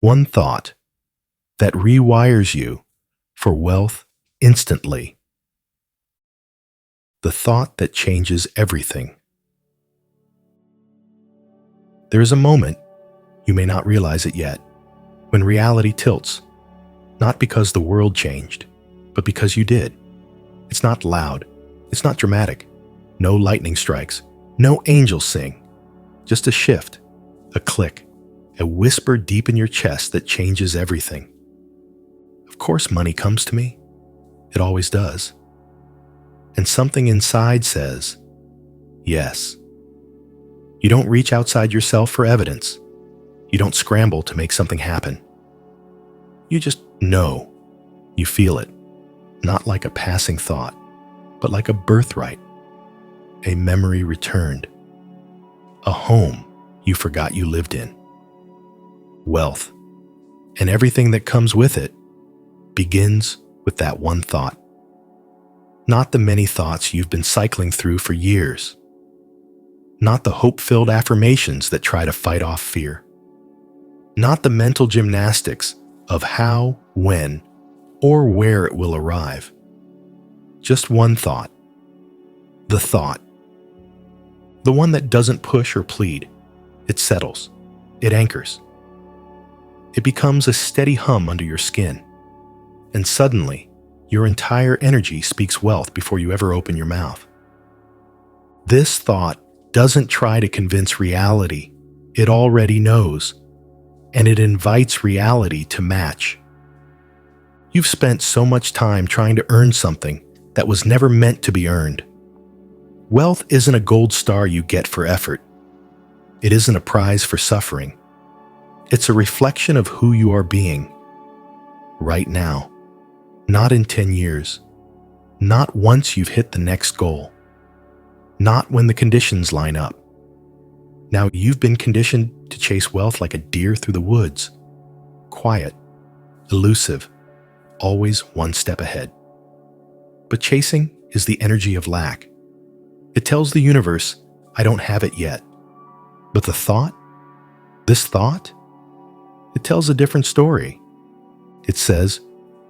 One thought that rewires you for wealth instantly. The thought that changes everything. There is a moment, you may not realize it yet, when reality tilts, not because the world changed, but because you did. It's not loud, it's not dramatic, no lightning strikes, no angels sing, just a shift, a click, a whisper deep in your chest that changes everything. Of course money comes to me. It always does. And something inside says, yes. You don't reach outside yourself for evidence. You don't scramble to make something happen. You just know. You feel it. Not like a passing thought, but like a birthright. A memory returned. A home you forgot you lived in. Wealth, and everything that comes with it, begins with that one thought. Not the many thoughts you've been cycling through for years. Not the hope-filled affirmations that try to fight off fear. Not the mental gymnastics of how, when, or where it will arrive. Just one thought. The thought. The one that doesn't push or plead. It settles. It anchors. It becomes a steady hum under your skin. And suddenly, your entire energy speaks wealth before you ever open your mouth. This thought doesn't try to convince reality. It already knows. And it invites reality to match. You've spent so much time trying to earn something that was never meant to be earned. Wealth isn't a gold star you get for effort. It isn't a prize for suffering. It's a reflection of who you are being right now, not in 10 years, not once you've hit the next goal, not when the conditions line up. Now you've been conditioned to chase wealth like a deer through the woods, quiet, elusive, always one step ahead. But chasing is the energy of lack. It tells the universe, I don't have it yet. But the thought, this thought, it tells a different story. It says,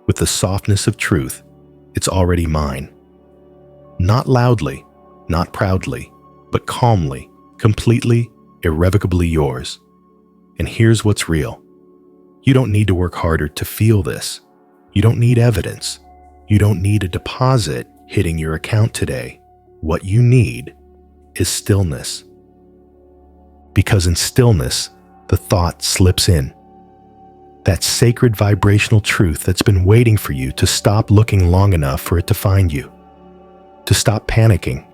with the softness of truth, it's already mine. Not loudly, not proudly, but calmly, completely, irrevocably yours. And here's what's real. You don't need to work harder to feel this. You don't need evidence. You don't need a deposit hitting your account today. What you need is stillness. Because in stillness, the thought slips in. That sacred vibrational truth that's been waiting for you to stop looking long enough for it to find you. To stop panicking.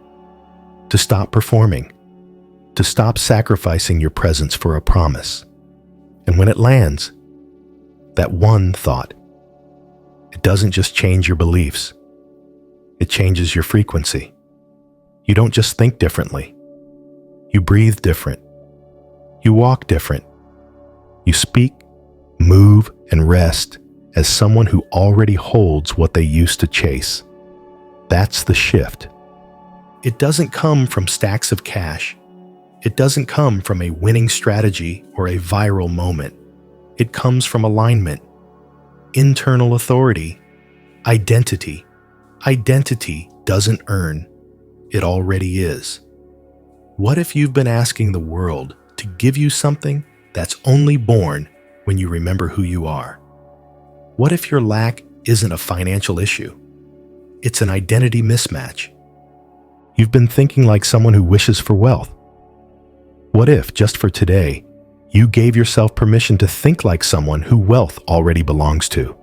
To stop performing. To stop sacrificing your presence for a promise. And when it lands, that one thought, it doesn't just change your beliefs. It changes your frequency. You don't just think differently. You breathe different. You walk different. You speak, move, and rest as someone who already holds what they used to chase. That's the shift. It doesn't come from stacks of cash. It doesn't come from a winning strategy or a viral moment. It comes from alignment, internal authority, identity. Identity doesn't earn. It already is. What if you've been asking the world to give you something that's only born when you remember who you are? What if your lack isn't a financial issue? It's an identity mismatch. You've been thinking like someone who wishes for wealth. What if, just for today, you gave yourself permission to think like someone who wealth already belongs to?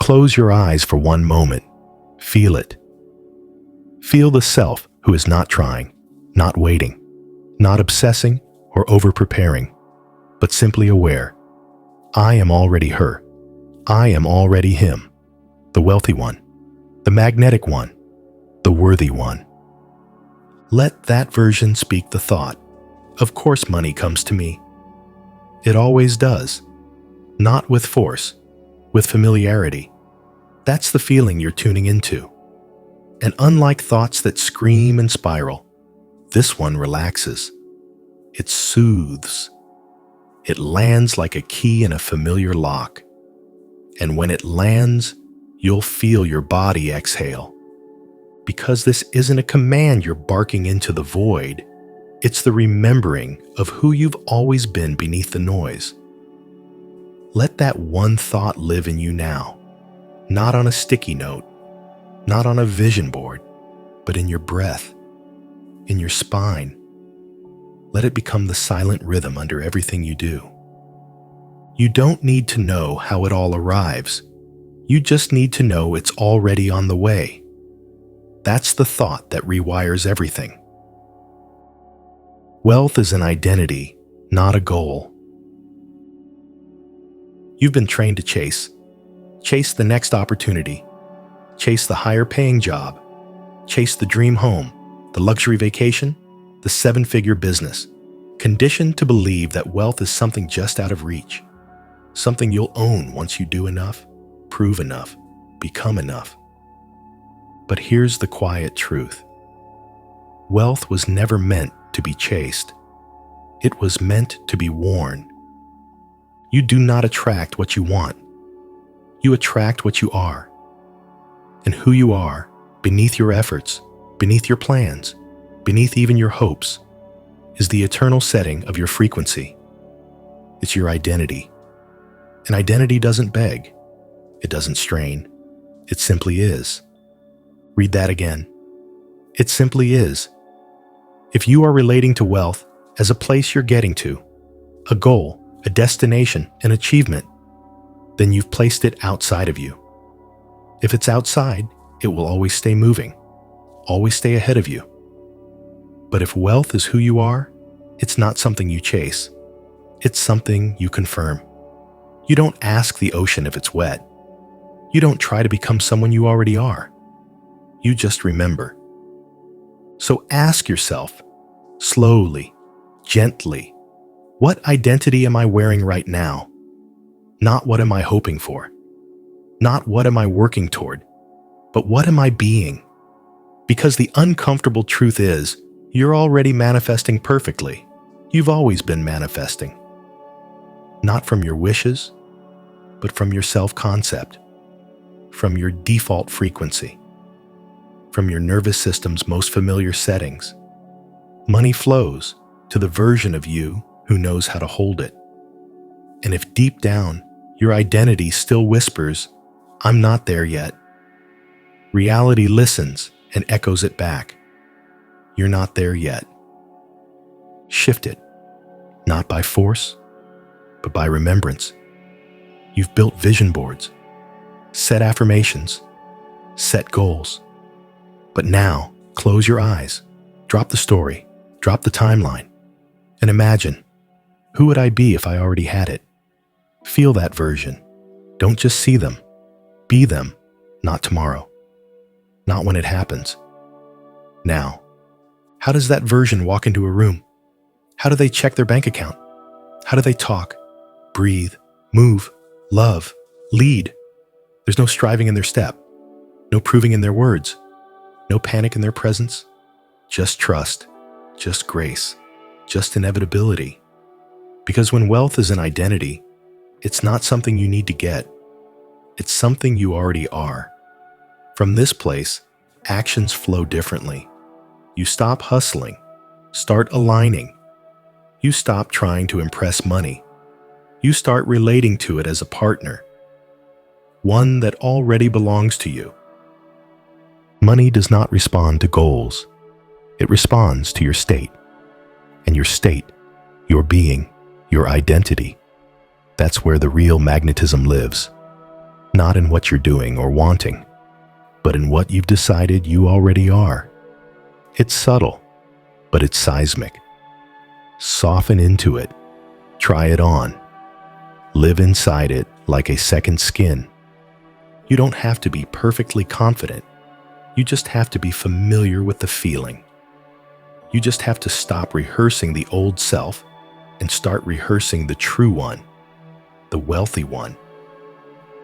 Close your eyes for one moment. Feel it. Feel the self who is not trying, not waiting, not obsessing or over-preparing, but simply aware. I am already her. I am already him. The wealthy one. The magnetic one. The worthy one. Let that version speak the thought. Of course money comes to me. It always does. Not with force, with familiarity. That's the feeling you're tuning into. And unlike thoughts that scream and spiral, this one relaxes. It soothes. It lands like a key in a familiar lock. And when it lands, you'll feel your body exhale. Because this isn't a command you're barking into the void, it's the remembering of who you've always been beneath the noise. Let that one thought live in you now, not on a sticky note, not on a vision board, but in your breath, in your spine. Let it become the silent rhythm under everything you do. You don't need to know how it all arrives. You just need to know it's already on the way. That's the thought that rewires everything. Wealth is an identity, not a goal. You've been trained to chase. Chase the next opportunity. Chase the higher paying job. Chase the dream home, the luxury vacation, the seven-figure business. Conditioned to believe that wealth is something just out of reach. Something you'll own once you do enough, prove enough, become enough. But here's the quiet truth. Wealth was never meant to be chased. It was meant to be worn. You do not attract what you want. You attract what you are. And who you are, beneath your efforts, beneath your plans, beneath even your hopes, is the eternal setting of your frequency. It's your identity. And identity doesn't beg. It doesn't strain. It simply is. Read that again. It simply is. If you are relating to wealth as a place you're getting to, a goal, a destination, an achievement, then you've placed it outside of you. If it's outside, it will always stay moving, always stay ahead of you. But if wealth is who you are, it's not something you chase. It's something you confirm. You don't ask the ocean if it's wet. You don't try to become someone you already are. You just remember. So ask yourself, slowly, gently, what identity am I wearing right now? Not what am I hoping for? Not what am I working toward? But what am I being? Because the uncomfortable truth is, you're already manifesting perfectly. You've always been manifesting. Not from your wishes, but from your self-concept, from your default frequency, from your nervous system's most familiar settings. Money flows to the version of you who knows how to hold it. And if deep down, your identity still whispers, "I'm not there yet," reality listens and echoes it back. You're not there yet. Shift it, not by force, but by remembrance. You've built vision boards, set affirmations, set goals. But now, close your eyes, drop the story, drop the timeline, and imagine, who would I be if I already had it? Feel that version. Don't just see them. Be them, not tomorrow. Not when it happens. Now. How does that version walk into a room? How do they check their bank account? How do they talk, breathe, move, love, lead? There's no striving in their step, no proving in their words, no panic in their presence, just trust, just grace, just inevitability. Because when wealth is an identity, it's not something you need to get. It's something you already are. From this place, actions flow differently. You stop hustling, start aligning. You stop trying to impress money. You start relating to it as a partner, one that already belongs to you. Money does not respond to goals. It responds to your state. And your state, your being, your identity, that's where the real magnetism lives. Not in what you're doing or wanting, but in what you've decided you already are. It's subtle, but it's seismic. Soften into it. Try it on. Live inside it like a second skin. You don't have to be perfectly confident. You just have to be familiar with the feeling. You just have to stop rehearsing the old self and start rehearsing the true one, the wealthy one,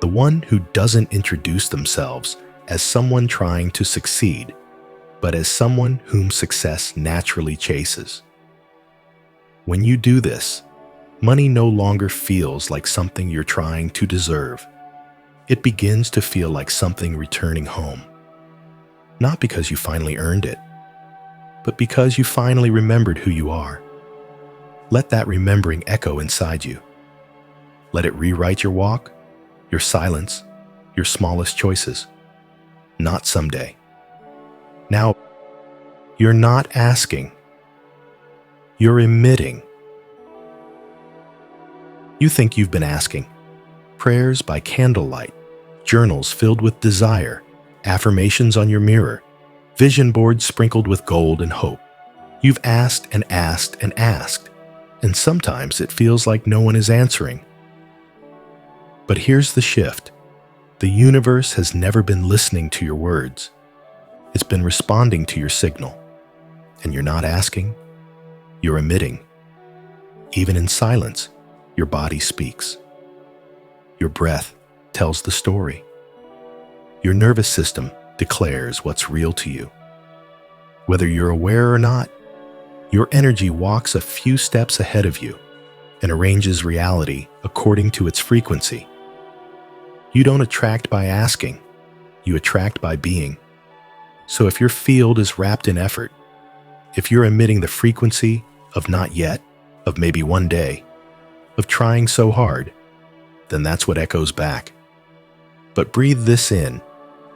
the one who doesn't introduce themselves as someone trying to succeed, but as someone whom success naturally chases. When you do this, money no longer feels like something you're trying to deserve. It begins to feel like something returning home. Not because you finally earned it, but because you finally remembered who you are. Let that remembering echo inside you. Let it rewrite your walk, your silence, your smallest choices. Not someday. Now, you're not asking. You're emitting. You think you've been asking. Prayers by candlelight, journals filled with desire, affirmations on your mirror, vision boards sprinkled with gold and hope. You've asked and asked and asked, and sometimes it feels like no one is answering. But here's the shift. The universe has never been listening to your words. It's been responding to your signal. And you're not asking, you're emitting. Even in silence, your body speaks. Your breath tells the story. Your nervous system declares what's real to you. Whether you're aware or not, your energy walks a few steps ahead of you and arranges reality according to its frequency. You don't attract by asking, you attract by being. So if your field is wrapped in effort, if you're emitting the frequency of not yet, of maybe one day, of trying so hard, then that's what echoes back. But breathe this in.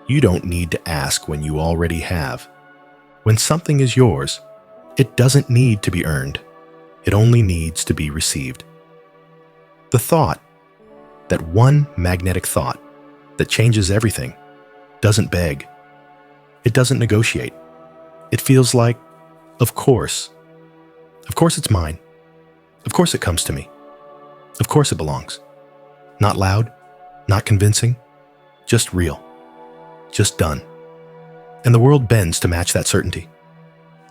You don't need to ask when you already have. When something is yours, it doesn't need to be earned. It only needs to be received. The thought, that one magnetic thought that changes everything, doesn't beg. It doesn't negotiate. It feels like, of course. Of course it's mine. Of course it comes to me. Of course it belongs. Not loud, not convincing, just real, just done. And the world bends to match that certainty.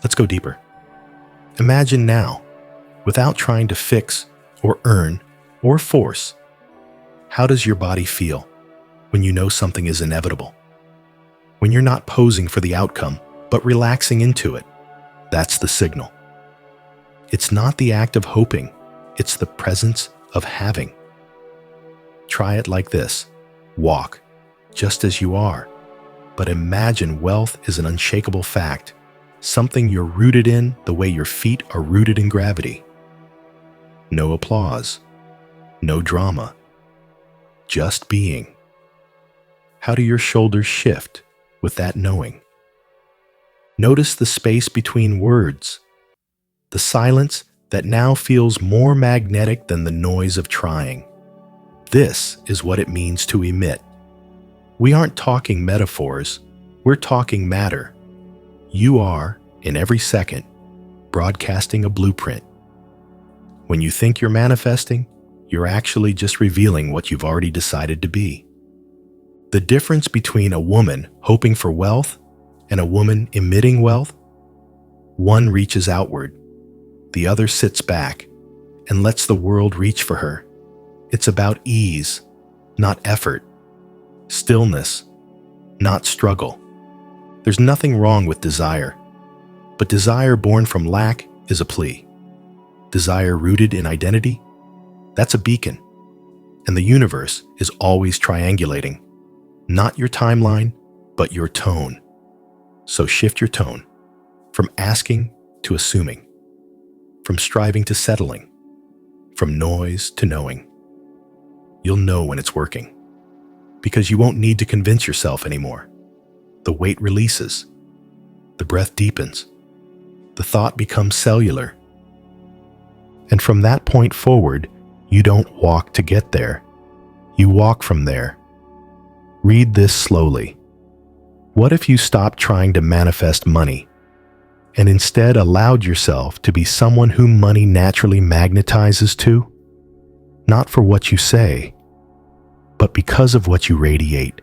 Let's go deeper. Imagine now, without trying to fix or earn or force, how does your body feel when you know something is inevitable? When you're not posing for the outcome, but relaxing into it? That's the signal. It's not the act of hoping, it's the presence of having. Try it like this. Walk, just as you are. But imagine wealth is an unshakable fact, something you're rooted in the way your feet are rooted in gravity. No applause, no drama, just being. How do your shoulders shift with that knowing? Notice the space between words, the silence that now feels more magnetic than the noise of trying. This is what it means to emit. We aren't talking metaphors, we're talking matter. You are, in every second, broadcasting a blueprint. When you think you're manifesting, you're actually just revealing what you've already decided to be. The difference between a woman hoping for wealth and a woman emitting wealth, one reaches outward, the other sits back and lets the world reach for her. It's about ease, not effort, stillness, not struggle. There's nothing wrong with desire, but desire born from lack is a plea. Desire rooted in identity, that's a beacon. And the universe is always triangulating, not your timeline, but your tone. So shift your tone from asking to assuming, from striving to settling, from noise to knowing. You'll know when it's working, because you won't need to convince yourself anymore. The weight releases, the breath deepens, the thought becomes cellular. And from that point forward, you don't walk to get there. You walk from there. Read this slowly. What if you stopped trying to manifest money and instead allowed yourself to be someone whom money naturally magnetizes to? Not for what you say, but because of what you radiate.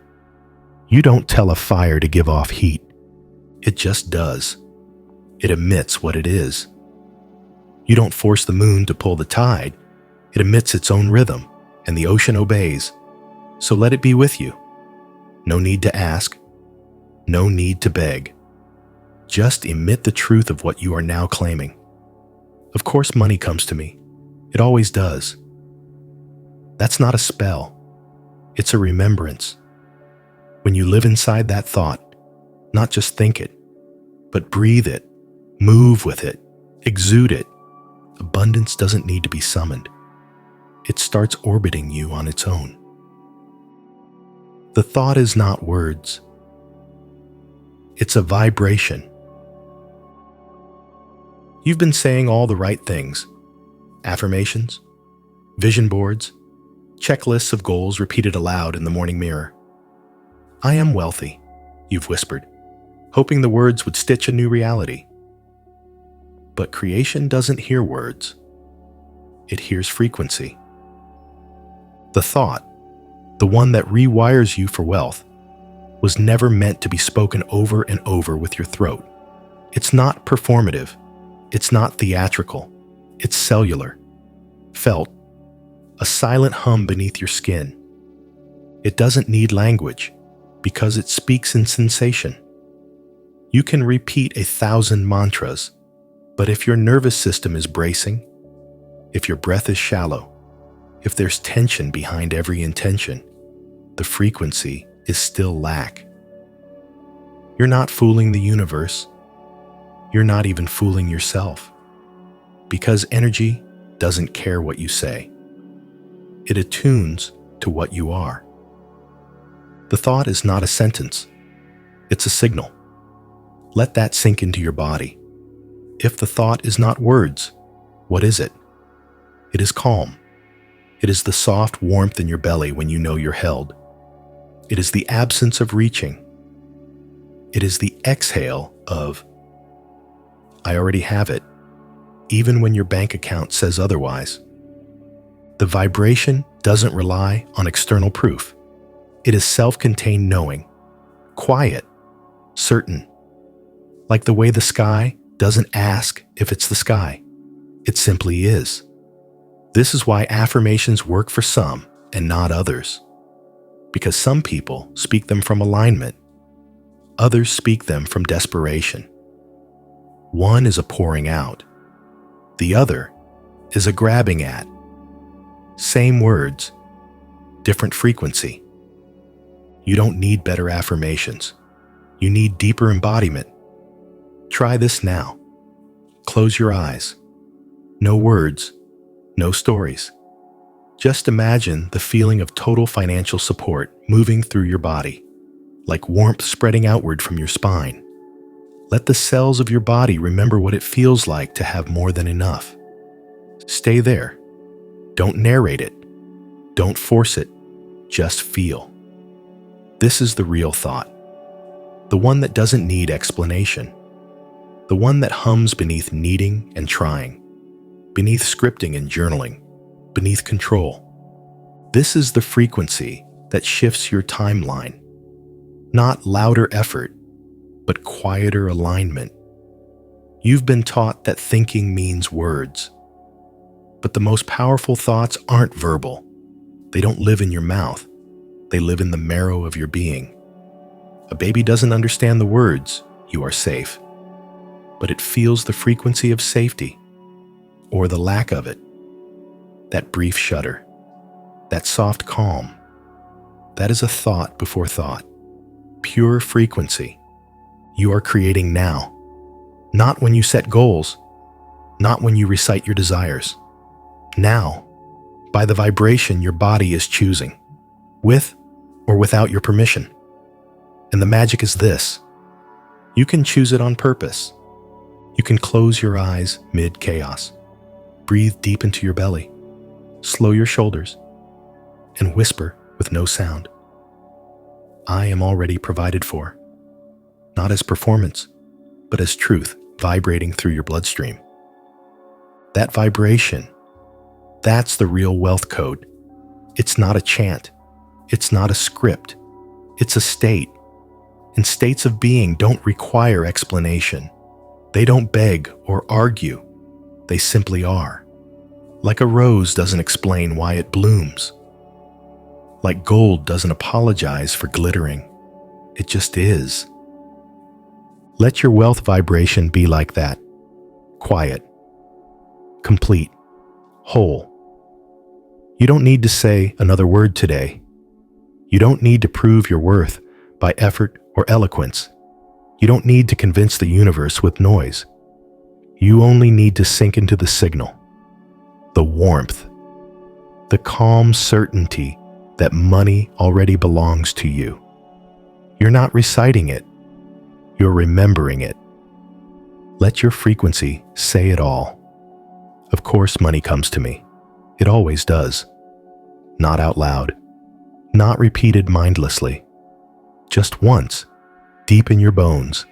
You don't tell a fire to give off heat. It just does. It emits what it is. You don't force the moon to pull the tide. It emits its own rhythm, and the ocean obeys. So let it be with you. No need to ask. No need to beg. Just emit the truth of what you are now claiming. Of course money comes to me. It always does. That's not a spell. It's a remembrance. When you live inside that thought, not just think it, but breathe it, move with it, exude it, abundance doesn't need to be summoned. It starts orbiting you on its own. The thought is not words. It's a vibration. You've been saying all the right things. Affirmations, vision boards, checklists of goals repeated aloud in the morning mirror. I am wealthy, you've whispered, hoping the words would stitch a new reality. But creation doesn't hear words. It hears frequency. The thought, the one that rewires you for wealth, was never meant to be spoken over and over with your throat. It's not performative. It's not theatrical. It's cellular, felt, a silent hum beneath your skin. It doesn't need language because it speaks in sensation. You can repeat 1,000 mantras, but if your nervous system is bracing, if your breath is shallow, if there's tension behind every intention, the frequency is still lack. You're not fooling the universe. You're not even fooling yourself. Because energy doesn't care what you say. It attunes to what you are. The thought is not a sentence. It's a signal. Let that sink into your body. If the thought is not words, what is it? It is calm. It is the soft warmth in your belly when you know you're held. It is the absence of reaching. It is the exhale of, I already have it, even when your bank account says otherwise. The vibration doesn't rely on external proof. It is self-contained knowing, quiet, certain, like the way the sky doesn't ask if it's the sky. It simply is. This is why affirmations work for some and not others. Because some people speak them from alignment. Others speak them from desperation. One is a pouring out. The other is a grabbing at. Same words, different frequency. You don't need better affirmations. You need deeper embodiment. Try this now. Close your eyes. No words, no stories. Just imagine the feeling of total financial support moving through your body, like warmth spreading outward from your spine. Let the cells of your body remember what it feels like to have more than enough. Stay there. Don't narrate it. Don't force it. Just feel. This is the real thought. The one that doesn't need explanation. The one that hums beneath needing and trying. Beneath scripting and journaling. Beneath control. This is the frequency that shifts your timeline. Not louder effort, but quieter alignment. You've been taught that thinking means words. But the most powerful thoughts aren't verbal. They don't live in your mouth. They live in the marrow of your being. A baby doesn't understand the words, "You are safe," but it feels the frequency of safety, or the lack of it. That brief shudder, that soft calm, that is a thought before thought. Pure frequency. You are creating now. Not when you set goals, not when you recite your desires. Now, by the vibration your body is choosing, with or without your permission. And the magic is this. You can choose it on purpose. You can close your eyes mid-chaos. Breathe deep into your belly. Slow your shoulders. And whisper with no sound. I am already provided for. Not as performance, but as truth vibrating through your bloodstream. That vibration, that's the real wealth code. It's not a chant. It's not a script. It's a state. And states of being don't require explanation. They don't beg or argue. They simply are. Like a rose doesn't explain why it blooms. Like gold doesn't apologize for glittering. It just is. Let your wealth vibration be like that. Quiet. Complete. whole. You don't need to say another word today. You don't need to prove your worth by effort or eloquence. You don't need to convince the universe with noise. You only need to sink into the signal, the warmth, the calm certainty that money already belongs to you. You're not reciting it. You're remembering it. Let your frequency say it all. Of course, money comes to me. It always does. Not out loud. Not repeated mindlessly. Just once, deep in your bones,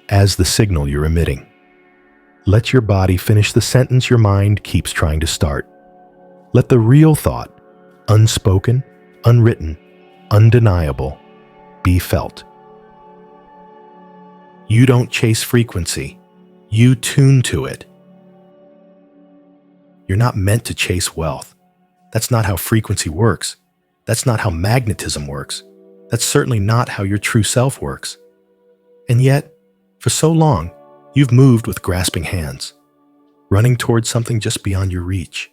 as the signal you're emitting. Let your body finish the sentence your mind keeps trying to start. Let the real thought, unspoken, unwritten, undeniable, be felt. You don't chase frequency. You tune to it. You're not meant to chase wealth. That's not how frequency works. That's not how magnetism works. That's certainly not how your true self works. And yet, for so long, you've moved with grasping hands, running towards something just beyond your reach,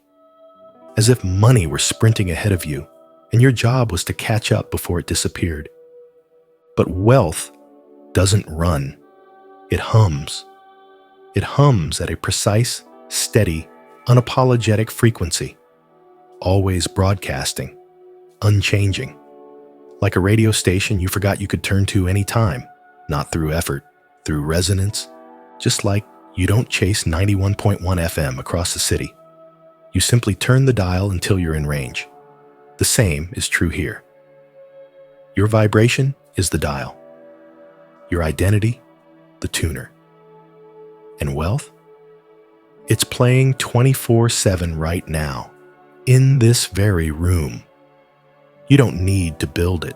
as if money were sprinting ahead of you, and your job was to catch up before it disappeared. But wealth doesn't run. It hums. It hums at a precise, steady, unapologetic frequency, always broadcasting, unchanging. Like a radio station you forgot you could turn to any time, not through effort, through resonance. Just like you don't chase 91.1 FM across the city. You simply turn the dial until you're in range. The same is true here. Your vibration is the dial. Your identity, the tuner. And wealth? It's playing 24/7 right now, in this very room. You don't need to build it.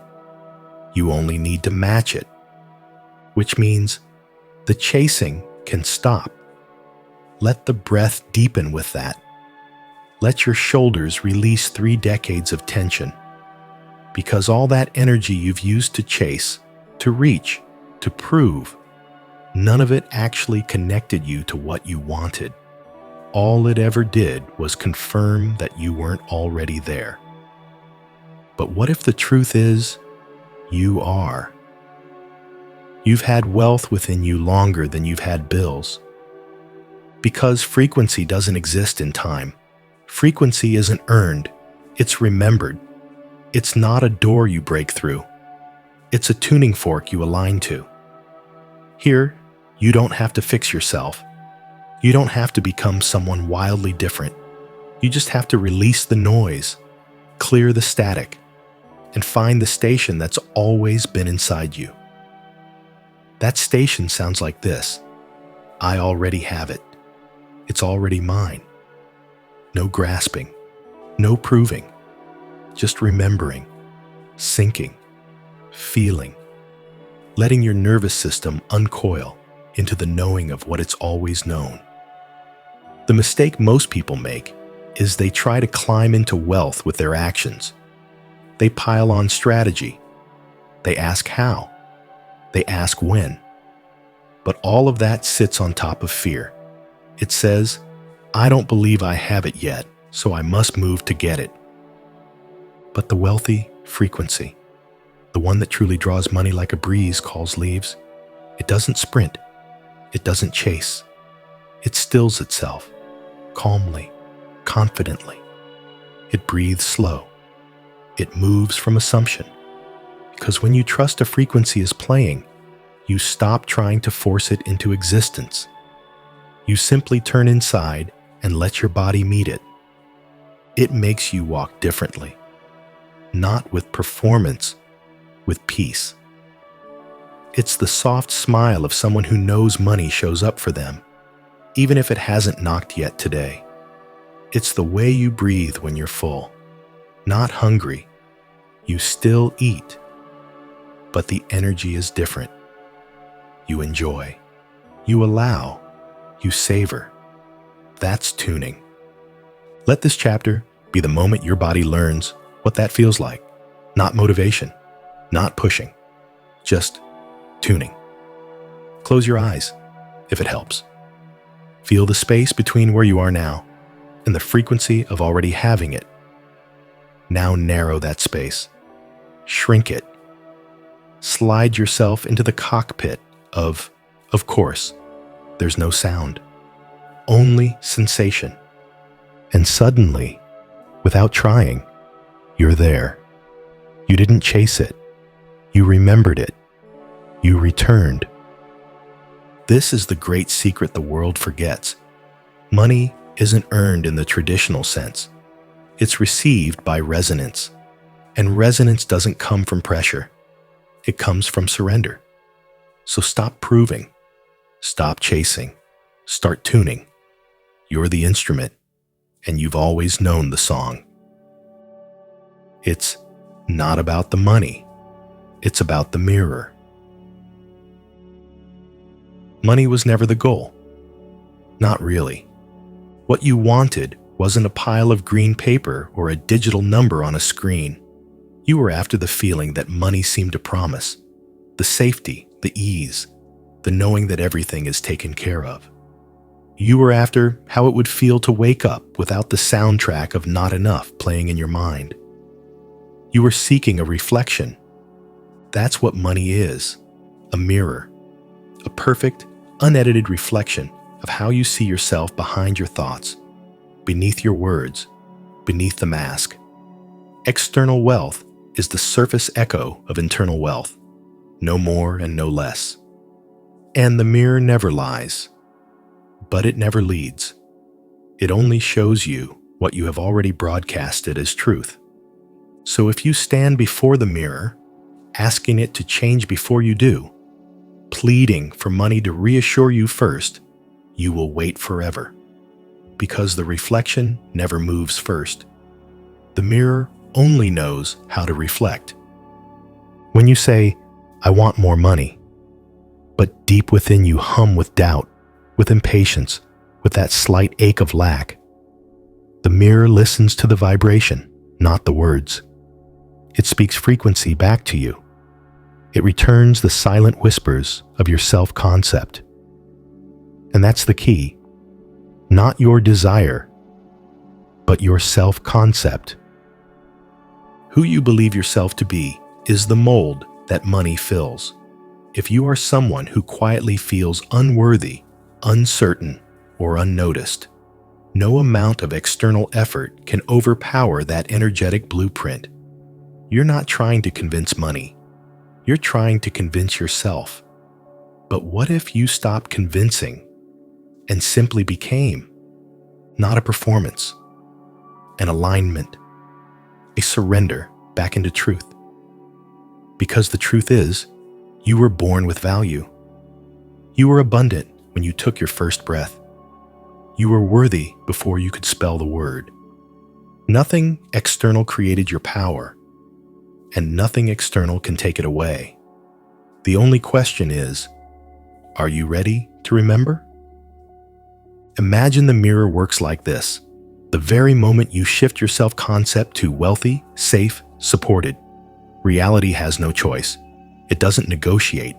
You only need to match it. Which means the chasing can stop. Let the breath deepen with that. Let your shoulders release 3 decades of tension. Because all that energy you've used to chase, to reach, to prove, none of it actually connected you to what you wanted. All it ever did was confirm that you weren't already there. But what if the truth is, you are? You've had wealth within you longer than you've had bills. Because frequency doesn't exist in time. Frequency isn't earned, it's remembered. It's not a door you break through. It's a tuning fork you align to. Here, you don't have to fix yourself. You don't have to become someone wildly different. You just have to release the noise, clear the static, and find the station that's always been inside you. That station sounds like this. I already have it. It's already mine. No grasping, no proving, just remembering, sinking, feeling, letting your nervous system uncoil into the knowing of what it's always known. The mistake most people make is they try to climb into wealth with their actions. They pile on strategy. They ask how. They ask when. But all of that sits on top of fear. It says, I don't believe I have it yet, so I must move to get it. But the wealthy frequency, the one that truly draws money like a breeze calls leaves, it doesn't sprint. It doesn't chase. It stills itself, calmly, confidently. It breathes slow. It moves from assumption. Because when you trust a frequency is playing, you stop trying to force it into existence. You simply turn inside and let your body meet it. It makes you walk differently. Not with performance, with peace. It's the soft smile of someone who knows money shows up for them, even if it hasn't knocked yet today. It's the way you breathe when you're full, not hungry. You still eat, but the energy is different. You enjoy, you allow, you savor. That's tuning. Let this chapter be the moment your body learns what that feels like. Not motivation, not pushing, just tuning. Close your eyes, if it helps. Feel the space between where you are now and the frequency of already having it. Now narrow that space. Shrink it. Slide yourself into the cockpit of course, there's no sound, only sensation. And suddenly, without trying, you're there. You didn't chase it. You remembered it. You returned. This is the great secret the world forgets. Money isn't earned in the traditional sense. It's received by resonance. And resonance doesn't come from pressure. It comes from surrender. So stop proving. Stop chasing. Start tuning. You're the instrument, and you've always known the song. It's not about the money. It's about the mirror. Money was never the goal. Not really. What you wanted wasn't a pile of green paper or a digital number on a screen. You were after the feeling that money seemed to promise, the safety, the ease, the knowing that everything is taken care of. You were after how it would feel to wake up without the soundtrack of not enough playing in your mind. You were seeking a reflection. That's what money is, a mirror, a perfect, unedited reflection of how you see yourself behind your thoughts, beneath your words, beneath the mask. External wealth is the surface echo of internal wealth, no more and no less. And the mirror never lies, but it never leads. It only shows you what you have already broadcasted as truth. So if you stand before the mirror, asking it to change before you do, pleading for money to reassure you first, you will wait forever. Because the reflection never moves first. The mirror only knows how to reflect. When you say, "I want more money," but deep within you hum with doubt, with impatience, with that slight ache of lack, the mirror listens to the vibration, not the words. It speaks frequency back to you. It returns the silent whispers of your self-concept. And that's the key. Not your desire, but your self-concept. Who you believe yourself to be is the mold that money fills. If you are someone who quietly feels unworthy, uncertain, or unnoticed, no amount of external effort can overpower that energetic blueprint. You're not trying to convince money. You're trying to convince yourself. But what if you stopped convincing and simply became not a performance, an alignment, a surrender back into truth? Because the truth is, you were born with value. You were abundant when you took your first breath. You were worthy before you could spell the word. Nothing external created your power, and nothing external can take it away. The only question is, are you ready to remember? Imagine the mirror works like this. The very moment you shift your self-concept to wealthy, safe, supported, reality has no choice. It doesn't negotiate.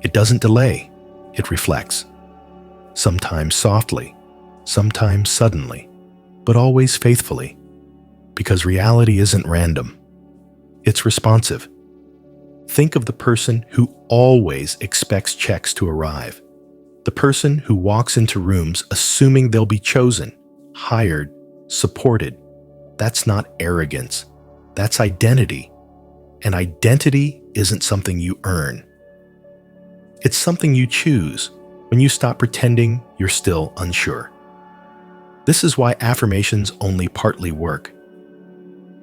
It doesn't delay. It reflects. Sometimes softly, sometimes suddenly, but always faithfully. Because reality isn't random. It's responsive. Think of the person who always expects checks to arrive. The person who walks into rooms assuming they'll be chosen, hired, supported. That's not arrogance. That's identity. And identity isn't something you earn. It's something you choose when you stop pretending you're still unsure. This is why affirmations only partly work.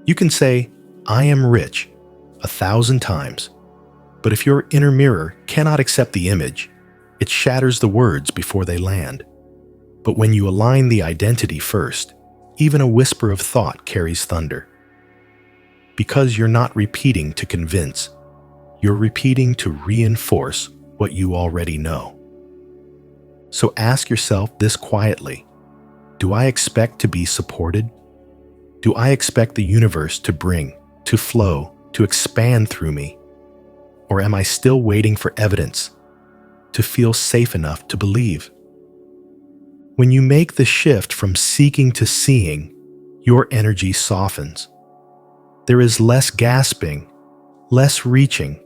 You can say, "I am rich," 1,000 times, but if your inner mirror cannot accept the image, it shatters the words before they land. But when you align the identity first, even a whisper of thought carries thunder. Because you're not repeating to convince, you're repeating to reinforce what you already know. So ask yourself this quietly. Do I expect to be supported? Do I expect the universe to bring, to flow, to expand through me? Or am I still waiting for evidence, to feel safe enough to believe? When you make the shift from seeking to seeing, your energy softens. There is less gasping, less reaching,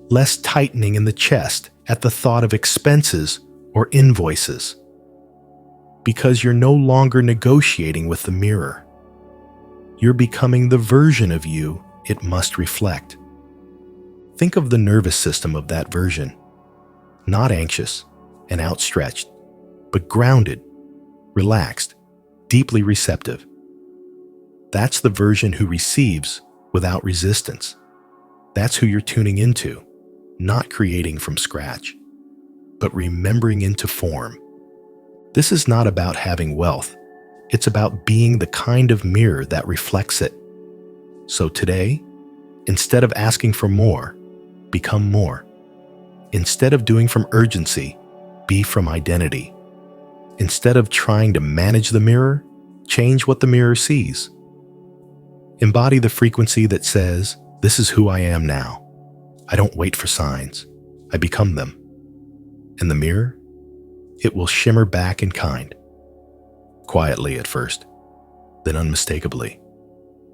less tightening in the chest at the thought of expenses or invoices, because you're no longer negotiating with the mirror. You're becoming the version of you it must reflect. Think of the nervous system of that version, not anxious and outstretched, but grounded, relaxed, deeply receptive. That's the version who receives without resistance. That's who you're tuning into, not creating from scratch, but remembering into form. This is not about having wealth. It's about being the kind of mirror that reflects it. So today, instead of asking for more, become more. Instead of doing from urgency, be from identity. Instead of trying to manage the mirror, change what the mirror sees. Embody the frequency that says, "This is who I am now. I don't wait for signs. I become them." And the mirror, it will shimmer back in kind. Quietly at first, then unmistakably.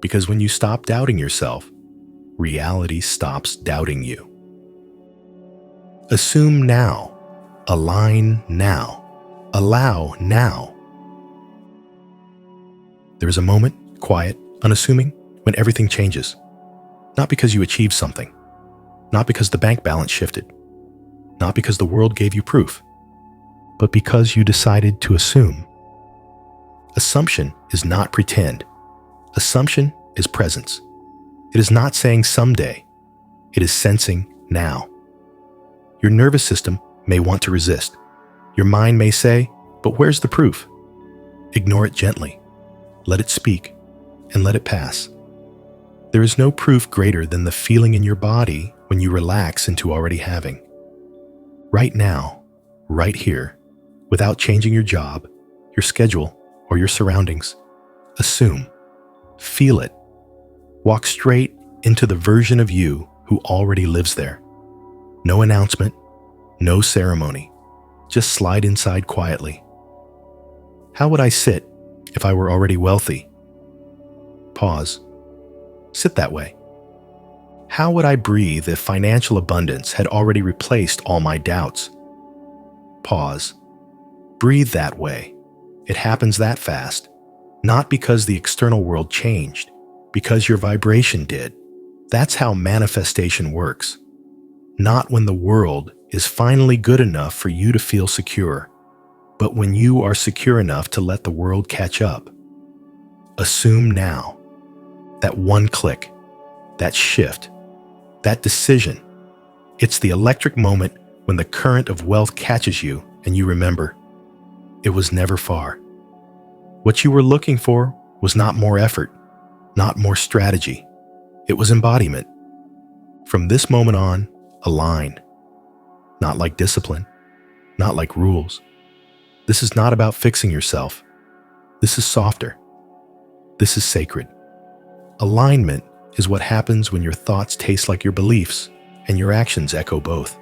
Because when you stop doubting yourself, reality stops doubting you. Assume now. Align now. Allow now. There is a moment, quiet, unassuming, when everything changes. Not because you achieved something. Not because the bank balance shifted. Not because the world gave you proof. But because you decided to assume. Assumption is not pretend. Assumption is presence. It is not saying someday. It is sensing now. Your nervous system may want to resist. Your mind may say, "But where's the proof?" Ignore it gently. Let it speak, and let it pass. There is no proof greater than the feeling in your body when you relax into already having. Right now, right here, without changing your job, your schedule, or your surroundings, assume. Feel it. Walk straight into the version of you who already lives there. No announcement, no ceremony. Just slide inside quietly. How would I sit if I were already wealthy? Pause. Sit that way. How would I breathe if financial abundance had already replaced all my doubts? Pause. Breathe that way. It happens that fast. Not because the external world changed, because your vibration did. That's how manifestation works. Not when the world is finally good enough for you to feel secure, but when you are secure enough to let the world catch up. Assume now. That one click, that shift, that decision. It's the electric moment when the current of wealth catches you and you remember, it was never far. What you were looking for was not more effort, not more strategy. It was embodiment. From this moment on, align. Not like discipline, not like rules. This is not about fixing yourself. This is softer. This is sacred. Alignment is what happens when your thoughts taste like your beliefs and your actions echo both.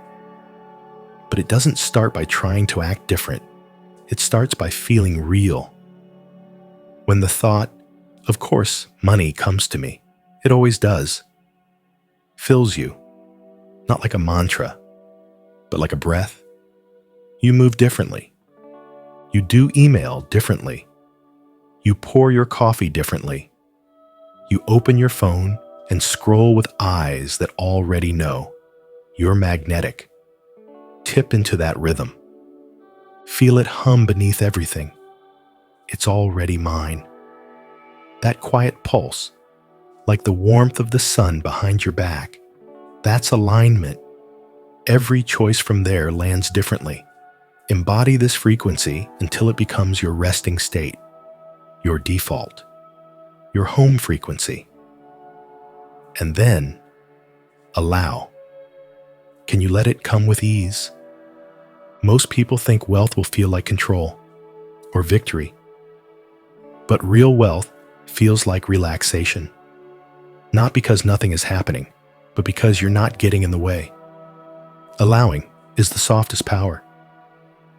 But it doesn't start by trying to act different. It starts by feeling real. When the thought, "Of course, money comes to me," it always does, fills you, not like a mantra, but like a breath. You move differently. You do email differently. You pour your coffee differently. You open your phone and scroll with eyes that already know. You're magnetic. Tip into that rhythm. Feel it hum beneath everything. It's already mine. That quiet pulse, like the warmth of the sun behind your back, that's alignment. Every choice from there lands differently. Embody this frequency until it becomes your resting state, your default, your home frequency. And then, allow. Can you let it come with ease? Most people think wealth will feel like control or victory. But real wealth feels like relaxation. Not because nothing is happening, but because you're not getting in the way. Allowing is the softest power.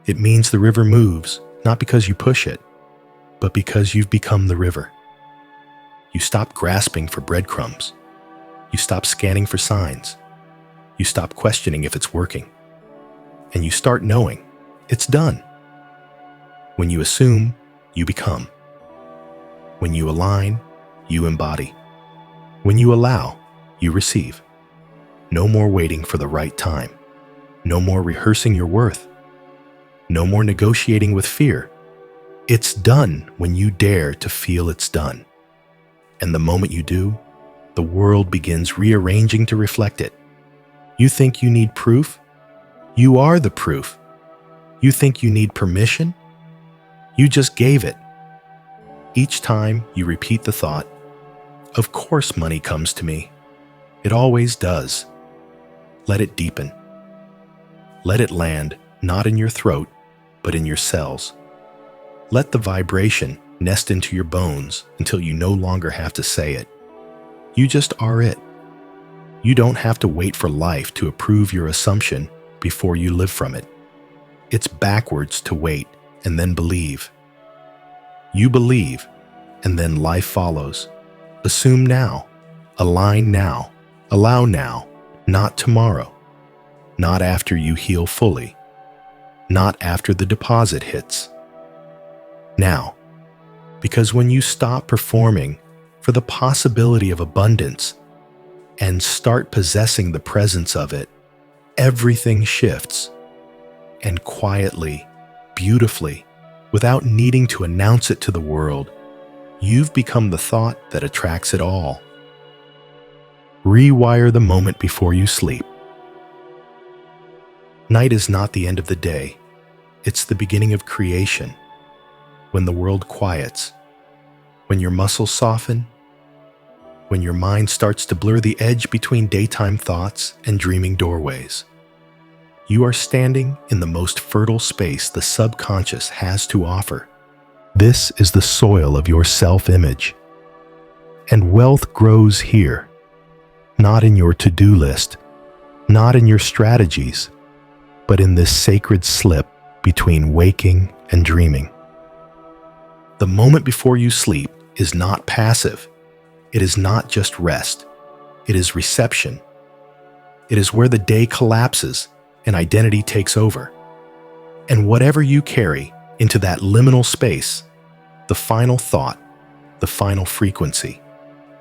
It means the river moves, not because you push it, but because you've become the river. You stop grasping for breadcrumbs. You stop scanning for signs. You stop questioning if it's working. And you start knowing it's done. When you assume, you become. When you align, you embody. When you allow, you receive. No more waiting for the right time. No more rehearsing your worth. No more negotiating with fear. It's done when you dare to feel it's done. And the moment you do, the world begins rearranging to reflect it. You think you need proof? You are the proof. You think you need permission? You just gave it. Each time you repeat the thought, "Of course money comes to me. It always does." Let it deepen. Let it land not in your throat, but in your cells. Let the vibration nest into your bones until you no longer have to say it. You just are it. You don't have to wait for life to approve your assumption before you live from it. It's backwards to wait and then believe. You believe, and then life follows. Assume now, align now, allow now, not tomorrow, not after you heal fully, not after the deposit hits. Now, because when you stop performing for the possibility of abundance and start possessing the presence of it, everything shifts. And quietly, beautifully, without needing to announce it to the world, you've become the thought that attracts it all. Rewire the moment before you sleep. Night is not the end of the day. It's the beginning of creation. When the world quiets, when your muscles soften, when your mind starts to blur the edge between daytime thoughts and dreaming doorways. You are standing in the most fertile space the subconscious has to offer. This is the soil of your self-image. And wealth grows here, not in your to-do list, not in your strategies, but in this sacred slip between waking and dreaming. The moment before you sleep is not passive. It is not just rest. It is reception. It is where the day collapses and identity takes over. And whatever you carry into that liminal space, the final thought, the final frequency,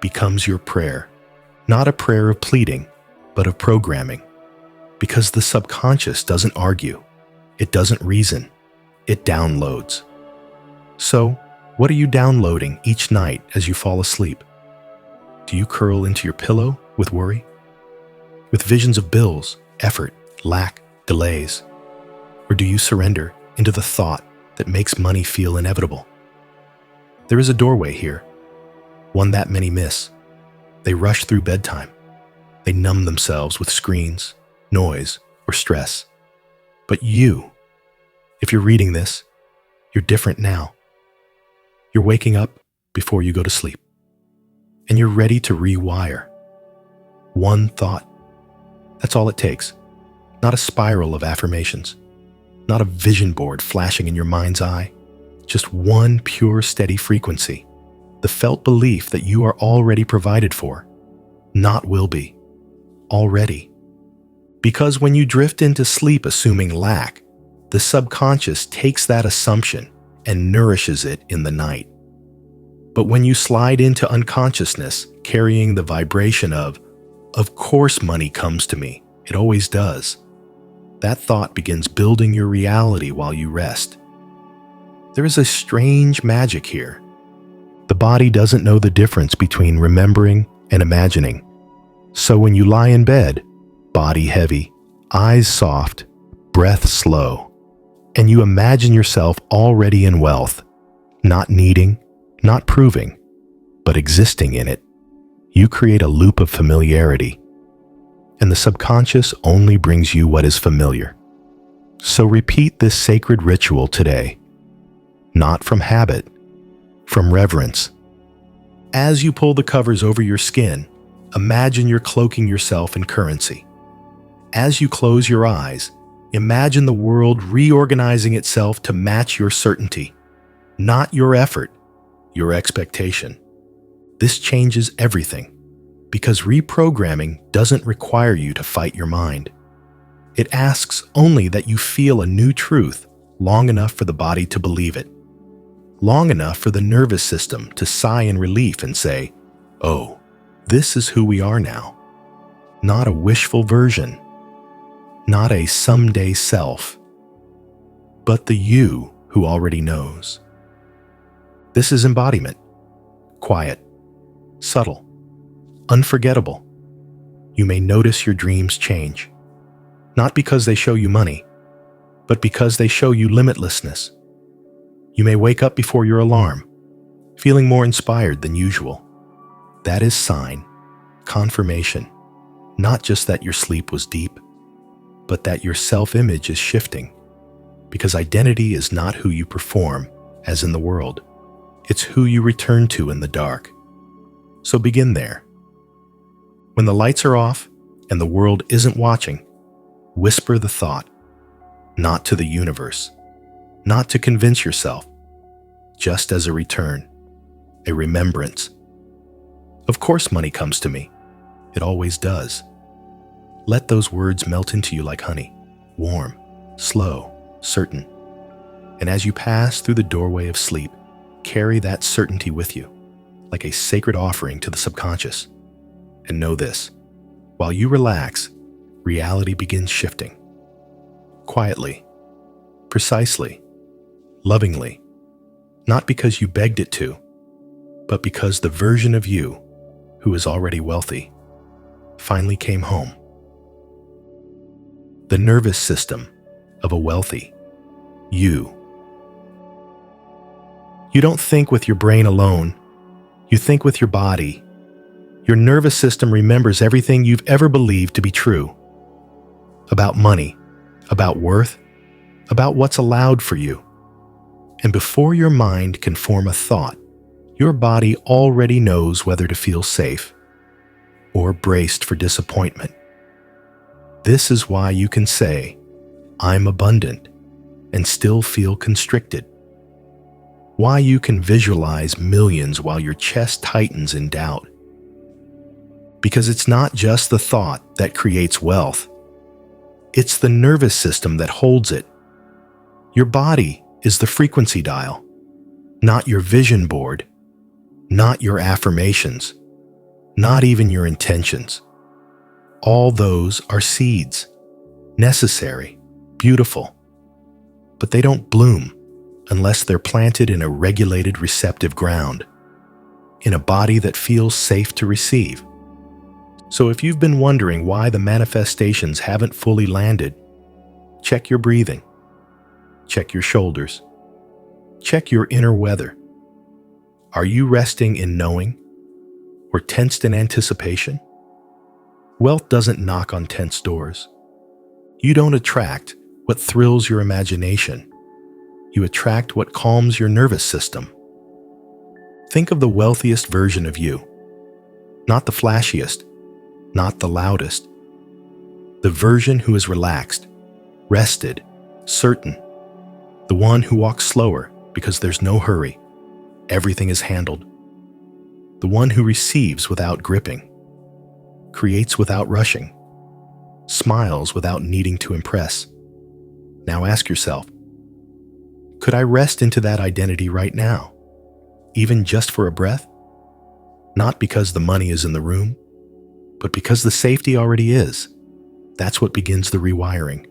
becomes your prayer. Not a prayer of pleading, but of programming. Because the subconscious doesn't argue. It doesn't reason. It downloads. So, what are you downloading each night as you fall asleep? Do you curl into your pillow with worry? With visions of bills, effort, lack, delays? Or do you surrender into the thought that makes money feel inevitable? There is a doorway here, one that many miss. They rush through bedtime. They numb themselves with screens, noise, or stress. But you, if you're reading this, you're different now. You're waking up before you go to sleep. And you're ready to rewire. One thought. That's all it takes. Not a spiral of affirmations. Not a vision board flashing in your mind's eye. Just one pure, steady frequency. The felt belief that you are already provided for. Not will be. Already. Because when you drift into sleep assuming lack, the subconscious takes that assumption and nourishes it in the night. But when you slide into unconsciousness, carrying the vibration of course money comes to me, it always does, that thought begins building your reality while you rest. There is a strange magic here. The body doesn't know the difference between remembering and imagining. So when you lie in bed, body heavy, eyes soft, breath slow, and you imagine yourself already in wealth, not needing, not proving, but existing in it, you create a loop of familiarity. And the subconscious only brings you what is familiar. So repeat this sacred ritual today, not from habit, from reverence. As you pull the covers over your skin, imagine you're cloaking yourself in currency. As you close your eyes, Imagine the world reorganizing itself to match your certainty, not your effort, your expectation. This changes everything, because reprogramming doesn't require you to fight your mind. It asks only that you feel a new truth long enough for the body to believe it, long enough for the nervous system to sigh in relief and say, "Oh, this is who we are now." Not a wishful version, not a someday self, but the you who already knows. This is embodiment, quiet, subtle, unforgettable. You may notice your dreams change, not because they show you money, but because they show you limitlessness. You may wake up before your alarm, feeling more inspired than usual. That is sign, confirmation, not just that your sleep was deep, but that your self-image is shifting, because identity is not who you perform, as in the world. It's who you return to in the dark. So begin there. When the lights are off and the world isn't watching, whisper the thought, not to the universe, not to convince yourself, just as a return, a remembrance. Of course money comes to me. It always does. Let those words melt into you like honey, warm, slow, certain. And as you pass through the doorway of sleep, carry that certainty with you, like a sacred offering to the subconscious. And know this, while you relax, reality begins shifting. Quietly, precisely, lovingly, not because you begged it to, but because the version of you, who is already wealthy, finally came home. The nervous system of a wealthy you. You don't think with your brain alone. You think with your body. Your nervous system remembers everything you've ever believed to be true. About money, about worth, about what's allowed for you. And before your mind can form a thought, your body already knows whether to feel safe or braced for disappointment. This is why you can say, "I'm abundant," and still feel constricted. Why you can visualize millions while your chest tightens in doubt. Because it's not just the thought that creates wealth. It's the nervous system that holds it. Your body is the frequency dial, not your vision board, not your affirmations, not even your intentions. All those are seeds, necessary, beautiful, but they don't bloom unless they're planted in a regulated receptive ground, in a body that feels safe to receive. So if you've been wondering why the manifestations haven't fully landed, check your breathing, check your shoulders, check your inner weather. Are you resting in knowing or tensed in anticipation? Wealth doesn't knock on tense doors. You don't attract what thrills your imagination. You attract what calms your nervous system. Think of the wealthiest version of you, not the flashiest, not the loudest. The version who is relaxed, rested, certain. The one who walks slower because there's no hurry. Everything is handled. The one who receives without gripping, creates without rushing, smiles without needing to impress. Now ask yourself, could I rest into that identity right now, even just for a breath? Not because the money is in the room, but because the safety already is. That's what begins the rewiring.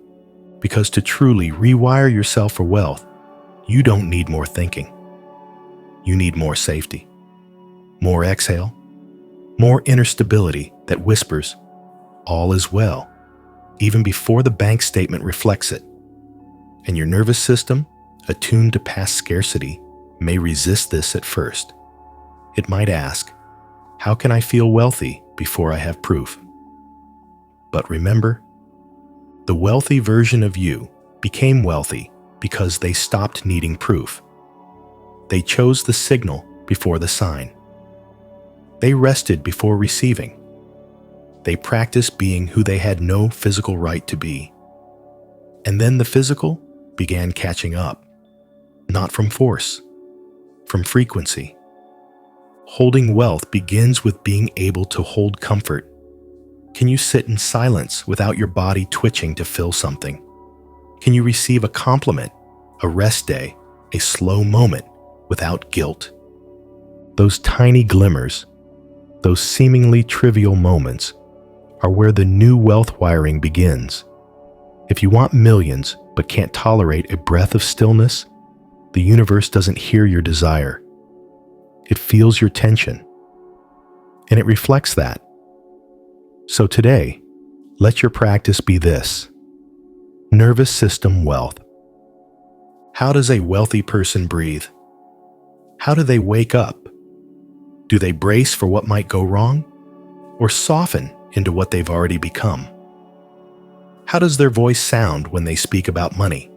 Because to truly rewire yourself for wealth, you don't need more thinking. You need more safety, more exhale, more inner stability that whispers, all is well, even before the bank statement reflects it. And your nervous system, attuned to past scarcity, may resist this at first. It might ask, how can I feel wealthy before I have proof? But remember, the wealthy version of you became wealthy because they stopped needing proof. They chose the signal before the sign. They rested before receiving. They practiced being who they had no physical right to be. And then the physical began catching up. Not from force, from frequency. Holding wealth begins with being able to hold comfort. Can you sit in silence without your body twitching to fill something? Can you receive a compliment, a rest day, a slow moment without guilt? Those tiny glimmers, those seemingly trivial moments, are where the new wealth wiring begins. If you want millions but can't tolerate a breath of stillness, the universe doesn't hear your desire. It feels your tension, and it reflects that. So today, let your practice be this: nervous system wealth. How does a wealthy person breathe? How do they wake up? Do they brace for what might go wrong, or soften into what they've already become? How does their voice sound when they speak about money?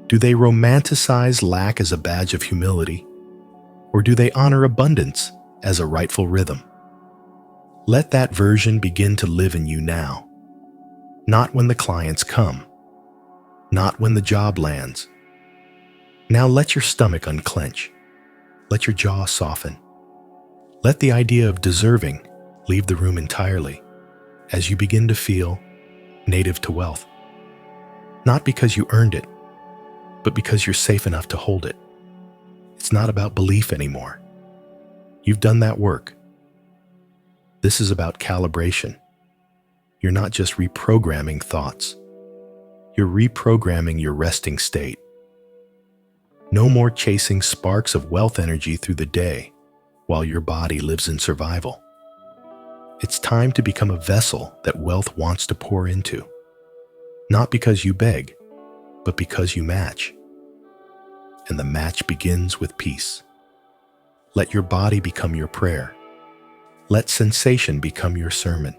Do they romanticize lack as a badge of humility, or do they honor abundance as a rightful rhythm? Let that version begin to live in you now. Not when the clients come, not when the job lands. Now let your stomach unclench. Let your jaw soften. Let the idea of deserving leave the room entirely as you begin to feel native to wealth. Not because you earned it, but because you're safe enough to hold it. It's not about belief anymore. You've done that work. This is about calibration. You're not just reprogramming thoughts. You're reprogramming your resting state. No more chasing sparks of wealth energy through the day while your body lives in survival. It's time to become a vessel that wealth wants to pour into. Not because you beg, but because you match. And the match begins with peace. Let your body become your prayer. Let sensation become your sermon.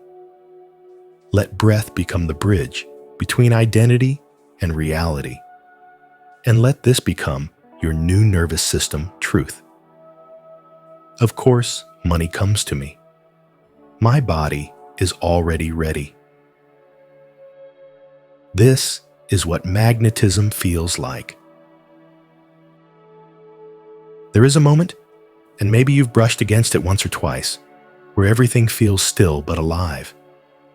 Let breath become the bridge between identity and reality. And let this become your new nervous system truth. Of course, money comes to me. My body is already ready. This is what magnetism feels like. There is a moment, and maybe you've brushed against it once or twice, where everything feels still but alive,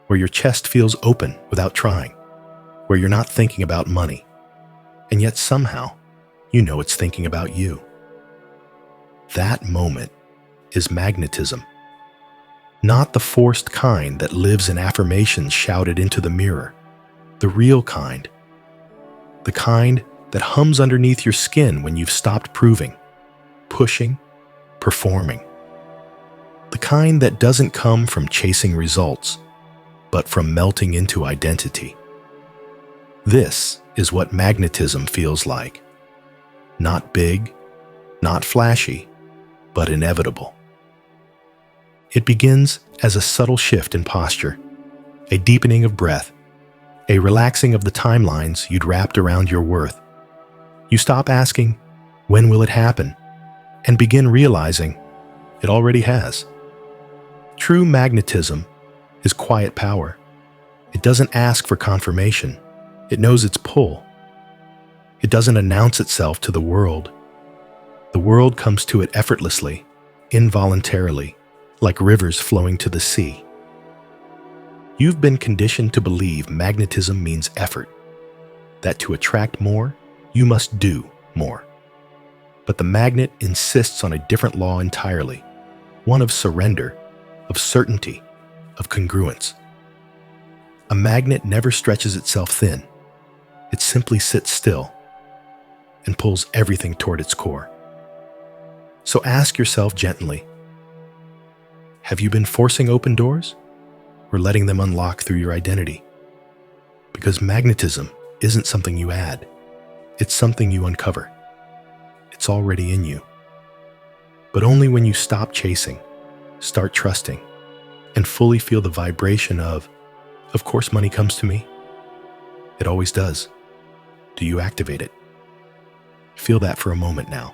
where your chest feels open without trying, where you're not thinking about money, and yet somehow you know it's thinking about you. That moment is magnetism. Not the forced kind that lives in affirmations shouted into the mirror. The real kind. The kind that hums underneath your skin when you've stopped proving, pushing, performing. The kind that doesn't come from chasing results, but from melting into identity. This is what magnetism feels like. Not big, not flashy, but inevitable. It begins as a subtle shift in posture, a deepening of breath, a relaxing of the timelines you'd wrapped around your worth. You stop asking, when will it happen? And begin realizing it already has. True magnetism is quiet power. It doesn't ask for confirmation. It knows its pull. It doesn't announce itself to the world. The world comes to it effortlessly, involuntarily, like rivers flowing to the sea. You've been conditioned to believe magnetism means effort, that to attract more, you must do more. But the magnet insists on a different law entirely, one of surrender, of certainty, of congruence. A magnet never stretches itself thin. It simply sits still and pulls everything toward its core. So ask yourself gently, have you been forcing open doors or letting them unlock through your identity? Because magnetism isn't something you add, it's something you uncover. It's already in you. But only when you stop chasing, start trusting, and fully feel the vibration of course money comes to me. It always does. Do you activate it? Feel that for a moment now.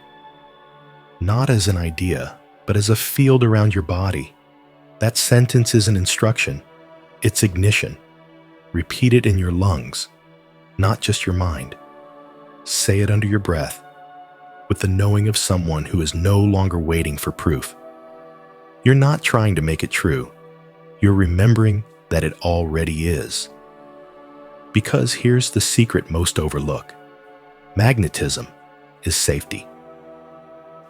Not as an idea, but as a field around your body. That sentence is an instruction. It's ignition. Repeat it in your lungs. not just your mind. Say it under your breath, with the knowing of someone who is no longer waiting for proof. You're not trying to make it true. You're remembering that it already is. Because here's the secret most overlook. Magnetism is safety.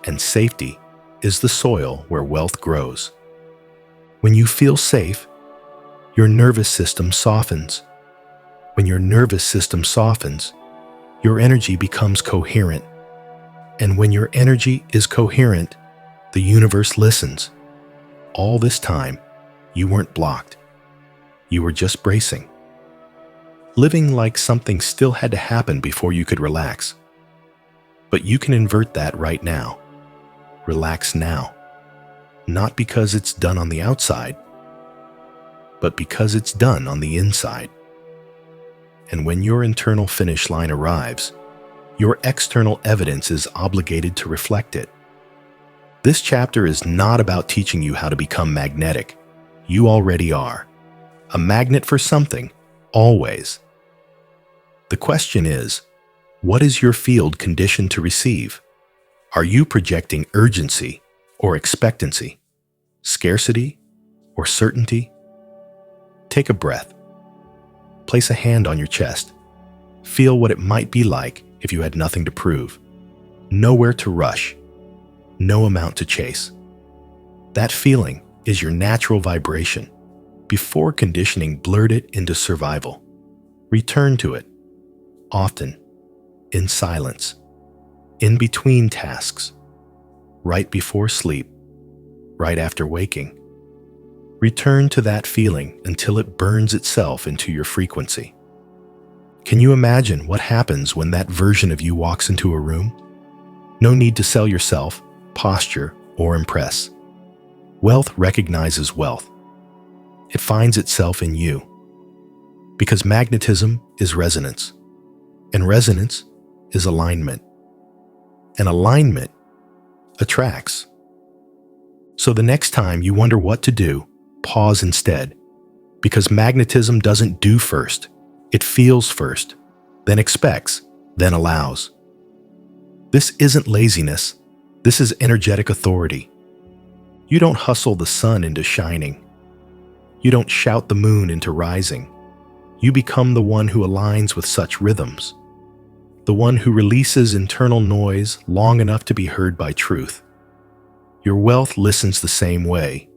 And safety is the soil where wealth grows. When you feel safe, your nervous system softens. When your nervous system softens, your energy becomes coherent. And when your energy is coherent, the universe listens. All this time, you weren't blocked. You were just bracing. Living like something still had to happen before you could relax. But you can invert that right now. Relax now. Not because it's done on the outside, but because it's done on the inside. And when your internal finish line arrives, your external evidence is obligated to reflect it. This chapter is not about teaching you how to become magnetic. You already are. A magnet for something, always. The question is, what is your field conditioned to receive? Are you projecting urgency or expectancy? Scarcity or certainty? Take a breath. Place a hand on your chest. Feel what it might be like if you had nothing to prove. Nowhere to rush. No amount to chase. That feeling is your natural vibration. Before conditioning blurred it into survival. Return to it. Often. In silence. In between tasks. Right before sleep. Right after waking. Return to that feeling until it burns itself into your frequency. Can you imagine what happens when that version of you walks into a room? No need to sell yourself, posture, or impress. Wealth recognizes wealth. It finds itself in you. Because magnetism is resonance. And resonance is alignment. And alignment attracts. So the next time you wonder what to do, pause instead, because magnetism doesn't do first. It feels first, then expects, then allows. This isn't laziness. This is energetic authority. You don't hustle the sun into shining. You don't shout the moon into rising. You become the one who aligns with such rhythms, the one who releases internal noise long enough to be heard by truth. Your wealth listens the same way.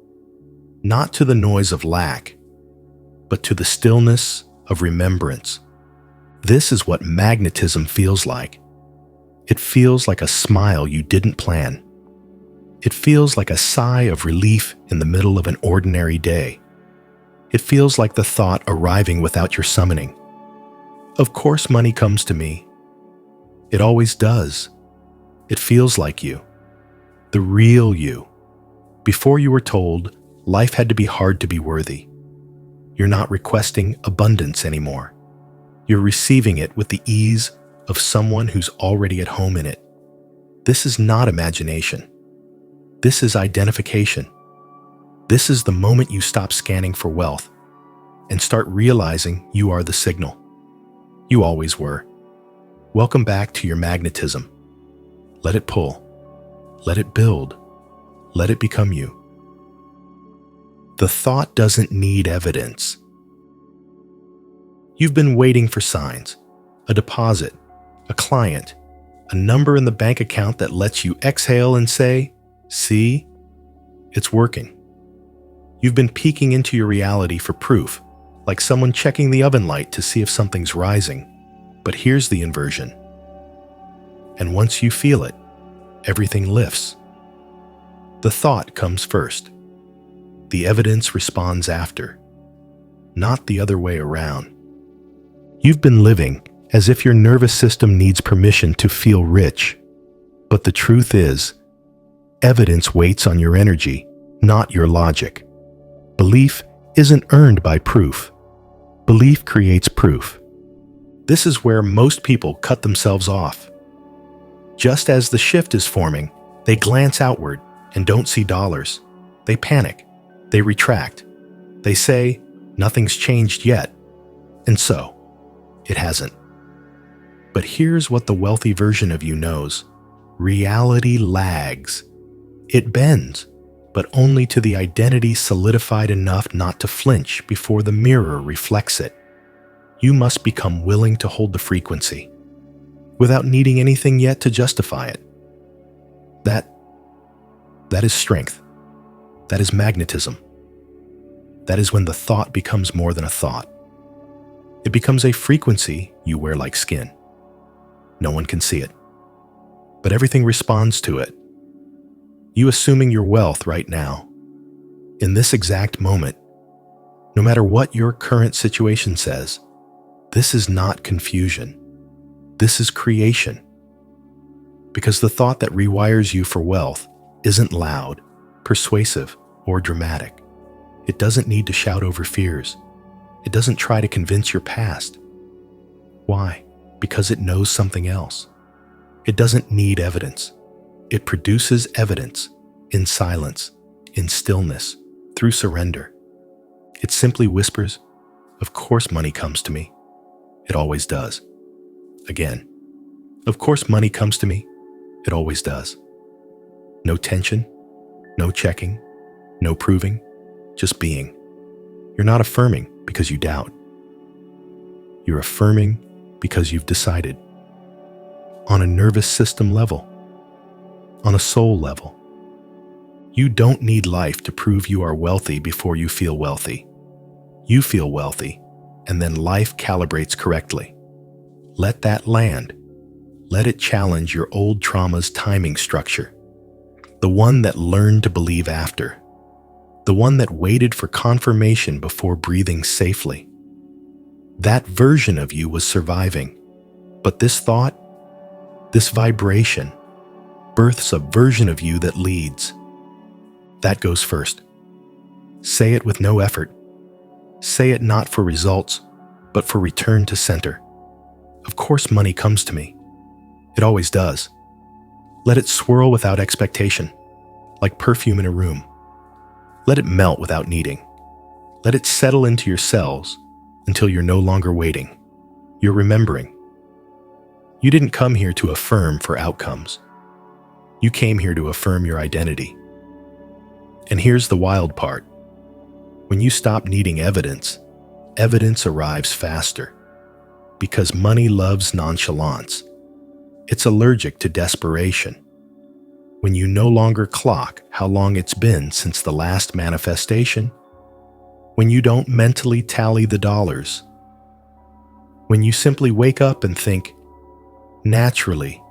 Not to the noise of lack, but to the stillness of remembrance. This is what magnetism feels like. It feels like a smile you didn't plan. It feels like a sigh of relief in the middle of an ordinary day. It feels like the thought arriving without your summoning. Of course money comes to me. It always does. It feels like you. The real you. Before you were told, life had to be hard to be worthy. You're not requesting abundance anymore. You're receiving it with the ease of someone who's already at home in it. This is not imagination. This is identification. This is the moment you stop scanning for wealth and start realizing you are the signal. You always were. Welcome back to your magnetism. Let it pull. Let it build. Let it become you. The thought doesn't need evidence. You've been waiting for signs, a deposit, a client, a number in the bank account that lets you exhale and say, "See, it's working." You've been peeking into your reality for proof, like someone checking the oven light to see if something's rising. But here's the inversion. And once you feel it, everything lifts. The thought comes first. The evidence responds after, not the other way around. You've been living as if your nervous system needs permission to feel rich. But the truth is, evidence waits on your energy, not your logic. Belief isn't earned by proof. Belief creates proof. This is where most people cut themselves off. Just as the shift is forming, they glance outward and don't see dollars. They panic. They retract. They say, nothing's changed yet. And so, it hasn't. But here's what the wealthy version of you knows. Reality lags. It bends, but only to the identity solidified enough not to flinch before the mirror reflects it. You must become willing to hold the frequency, without needing anything yet to justify it. That is strength. That is magnetism. That is when the thought becomes more than a thought. It becomes a frequency you wear like skin. No one can see it, but everything responds to it. You assuming your wealth right now, in this exact moment, no matter what your current situation says, this is not confusion. This is creation. Because the thought that rewires you for wealth isn't loud, persuasive, or dramatic. It doesn't need to shout over fears. It doesn't try to convince your past. Why? Because it knows something else. It doesn't need evidence. It produces evidence in silence, in stillness, through surrender. It simply whispers, "Of course money comes to me. It always does." Again, "Of course money comes to me. It always does." No tension, no checking, no proving, just being. You're not affirming because you doubt. You're affirming because you've decided. On a nervous system level, on a soul level. You don't need life to prove you are wealthy before you feel wealthy. You feel wealthy, and then life calibrates correctly. Let that land. Let it challenge your old trauma's timing structure. The one that learned to believe after. The one that waited for confirmation before breathing safely. That version of you was surviving. But this thought, this vibration, births a version of you that leads. That goes first. Say it with no effort. Say it not for results, but for return to center. Of course money comes to me. It always does. Let it swirl without expectation, like perfume in a room. Let it melt without needing. Let it settle into your cells until you're no longer waiting. You're remembering. You didn't come here to affirm for outcomes. You came here to affirm your identity. And here's the wild part. When you stop needing evidence, evidence arrives faster. Because money loves nonchalance. It's allergic to desperation. When you no longer clock how long it's been since the last manifestation, when you don't mentally tally the dollars, when you simply wake up and think, naturally,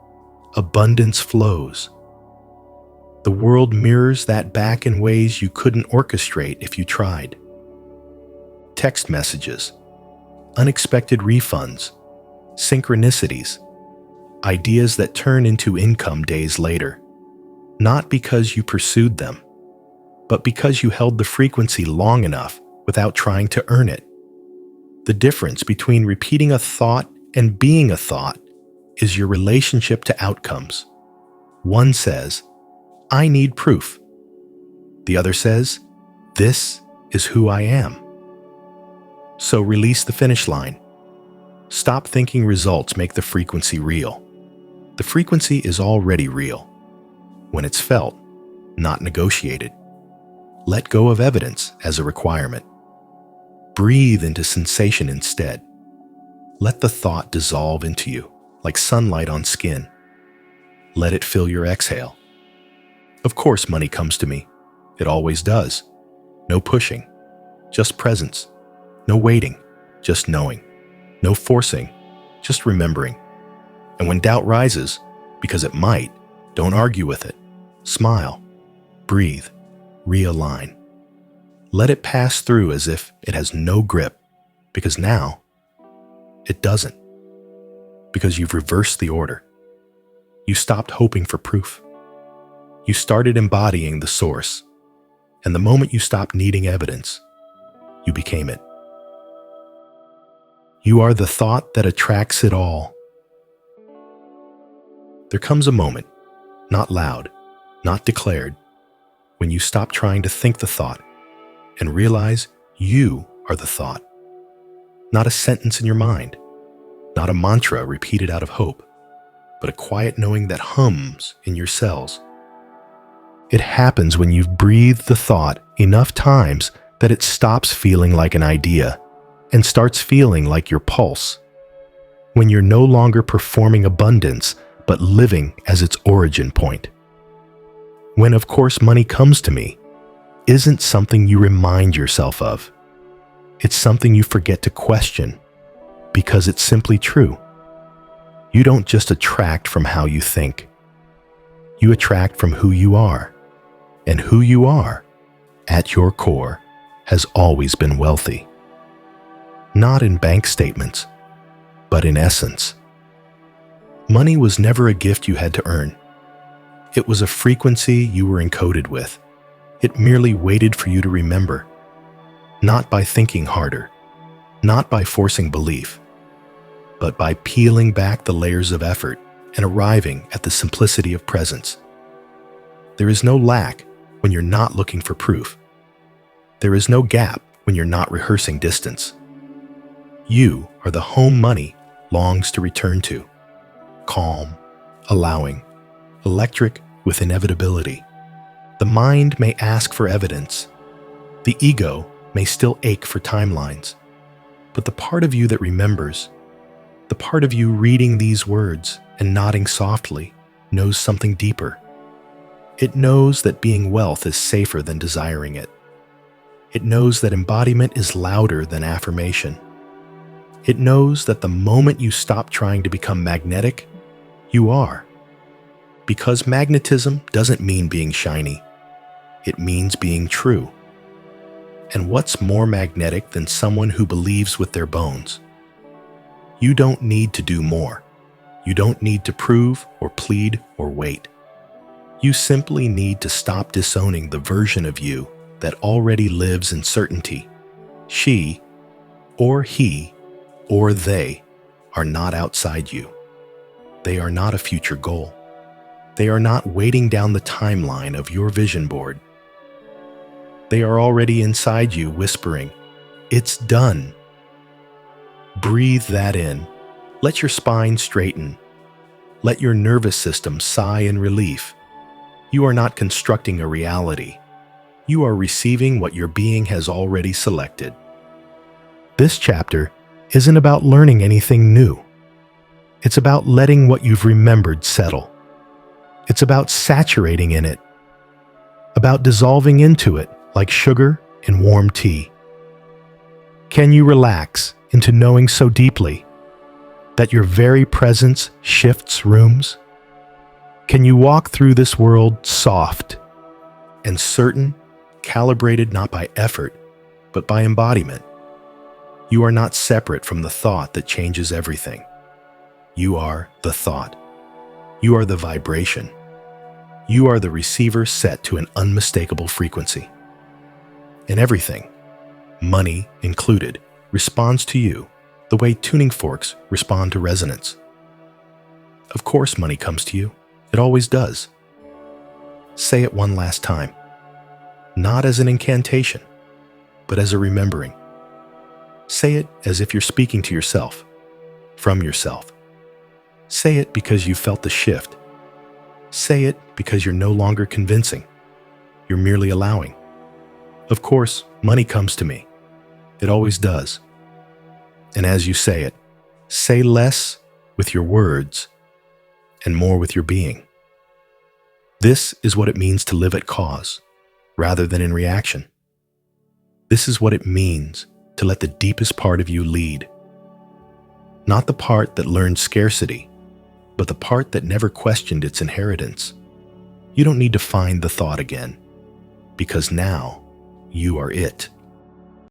abundance flows. The world mirrors that back in ways you couldn't orchestrate if you tried. Text messages, unexpected refunds, synchronicities, ideas that turn into income days later, not because you pursued them, but because you held the frequency long enough without trying to earn it. The difference between repeating a thought and being a thought is your relationship to outcomes. One says, "I need proof." The other says, "This is who I am." So release the finish line. Stop thinking results make the frequency real. The frequency is already real. When it's felt, not negotiated. Let go of evidence as a requirement. Breathe into sensation instead. Let the thought dissolve into you, like sunlight on skin. Let it fill your exhale. Of course money comes to me. It always does. No pushing, just presence. No waiting, just knowing. No forcing, just remembering. And when doubt rises, because it might, don't argue with it. Smile, breathe, realign. Let it pass through as if it has no grip, because now it doesn't. Because you've reversed the order. You stopped hoping for proof. You started embodying the source, and the moment you stopped needing evidence, you became it. You are the thought that attracts it all. There comes a moment, not loud, not declared, when you stop trying to think the thought and realize you are the thought. Not a sentence in your mind, not a mantra repeated out of hope, but a quiet knowing that hums in your cells. It happens when you've breathed the thought enough times that it stops feeling like an idea and starts feeling like your pulse. When you're no longer performing abundance, but living as its origin point. When, of course, money comes to me, isn't something you remind yourself of. It's something you forget to question, because it's simply true. You don't just attract from how you think. You attract from who you are. And who you are, at your core, has always been wealthy. Not in bank statements, but in essence. Money was never a gift you had to earn. It was a frequency you were encoded with. It merely waited for you to remember. Not by thinking harder, not by forcing belief, but by peeling back the layers of effort and arriving at the simplicity of presence. There is no lack when you're not looking for proof. There is no gap when you're not rehearsing distance. You are the home money longs to return to. Calm, allowing, electric with inevitability. The mind may ask for evidence. The ego may still ache for timelines. But the part of you that remembers, the part of you reading these words and nodding softly, knows something deeper. It knows that being wealth is safer than desiring it. It knows that embodiment is louder than affirmation. It knows that the moment you stop trying to become magnetic, you are. Because magnetism doesn't mean being shiny. It means being true. And what's more magnetic than someone who believes with their bones? You don't need to do more. You don't need to prove or plead or wait. You simply need to stop disowning the version of you that already lives in certainty. She, or he, or they are not outside you. They are not a future goal. They are not waiting down the timeline of your vision board. They are already inside you whispering, "It's done." Breathe that in. Let your spine straighten. Let your nervous system sigh in relief. You are not constructing a reality. You are receiving what your being has already selected. This chapter isn't about learning anything new. It's about letting what you've remembered settle. It's about saturating in it, about dissolving into it like sugar in warm tea. Can you relax into knowing so deeply that your very presence shifts rooms? Can you walk through this world soft and certain, calibrated not by effort, but by embodiment? You are not separate from the thought that changes everything. You are the thought. You are the vibration. You are the receiver set to an unmistakable frequency. And everything, money included, responds to you the way tuning forks respond to resonance. Of course money comes to you. It always does. Say it one last time. Not as an incantation, but as a remembering. Say it as if you're speaking to yourself, from yourself. Say it because you felt the shift. Say it because you're no longer convincing. You're merely allowing. Of course, money comes to me. It always does. And as you say it, say less with your words and more with your being. This is what it means to live at cause, rather than in reaction. This is what it means to let the deepest part of you lead. Not the part that learned scarcity, but the part that never questioned its inheritance. You don't need to find the thought again, because now you are it.